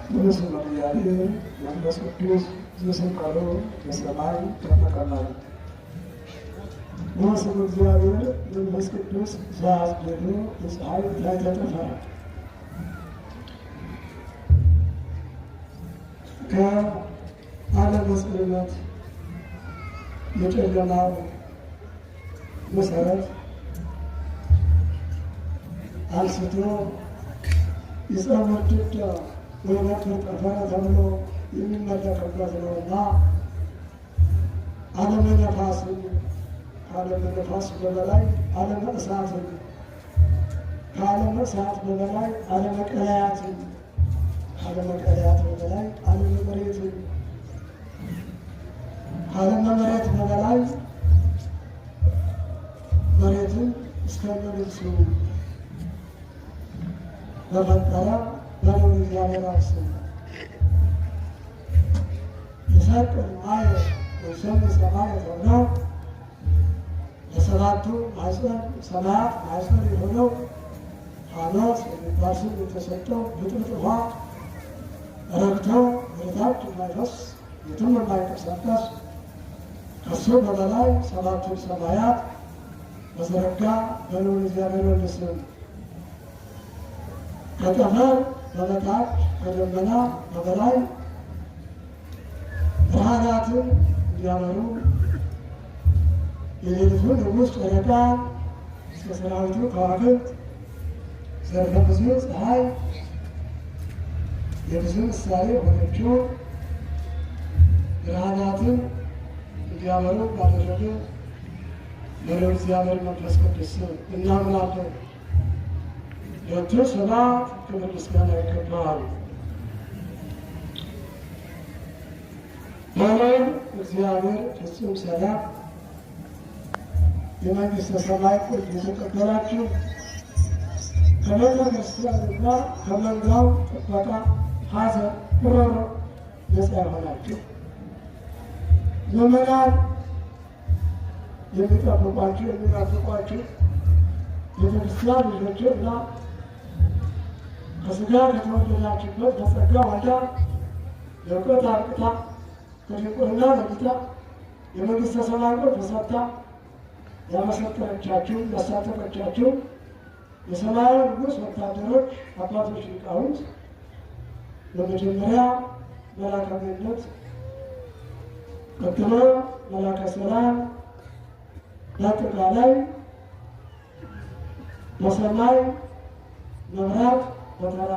በስመ አብ መንፈስ ቅዱስ ዘሰቀሎ በሰማይ ተቀመጠ። በስመ እግዚአብሔር መንፈስ ቅዱስ ዘአስገዶ በፀሐይ ላይ ተጠፈረ። ከዓለመ ጽልመት የጨለማው መሰረት አንስቶ የጸሎት ድዳ ወይመክር ጠፈረ ተብሎ የሚመለክበት ነውና ዓለመ ነፋስን ከዓለመ ነፋስ በበላይ ዓለመ እሳትን ከዓለመ እሳት በበላይ ዓለመ ቀላያትን ከዓለመ ቀላያት በበላይ ዓለመ መሬትን ከዓለመ መሬት በበላይ መሬትን እስከ ምድርሱ በፈጠረ በልዑል እግዚአብሔር ስም ይሰቅል ማየ ወሰም ሰማይ ተብለው ለሰባቱ ማዕፀን ሰማያት ማዕፀን የሆነው ሐኖስ የሚባል ስም የተሰጠው ብጥብጥ ውሃ ረግተው ወደታች የማይፈስ የትም የማይንቀሳቀስ ከሱ በበላይ ሰባቱን ሰማያት በዘረጋ በልዑል እግዚአብሔር ስም ከጠፈር በበታች ከደመና በበላይ ብርሃናትን እንዲያበሩ የሌሊቱን ንጉሥ ጨረቃ እስከ ሰራዊቱ ከዋክብት ዘርፈ ብዙ ፀሐይ የብዙ ምሳሌ ሆነችው ብርሃናትን እንዲያበሩ ባደረገ በልዑል እግዚአብሔር መንፈስ ቅዱስ እናምናለን። ለእርሱ ስብሐት ክብር ምስጋና ይገባዋል። በልዑል እግዚአብሔር ፍጹም ሰላም የመንግሥተ ሰማይ ቁልፍ የተቀበላችሁ ከቤተ ክርስቲያንና ከመንጋው ጥበቃ ሐዘን ሮሮ ነፃ የሆናችሁ ምዕመናን የሚጠብቋችሁ የሚናፍቋችሁ ቤተክርስቲያን ልጆችና ከሥጋ ከተወለዳችሁበት በጸጋ ዋዳ ለእውቀት አብቅታ ከድቁና ለይታ የመንግሥተ ሰማይ ቁልፍ ሰጥታ ያመሰከረቻችሁ ያሳተፈቻችሁ የሰማያዊ ንጉሥ ወታደሮች አባቶች ሊቃውንት በመጀመሪያ መልአከ ገነት ቀጥሎ መልአከ ሰላም በአጠቃላይ በሰማይ መብራት በተራ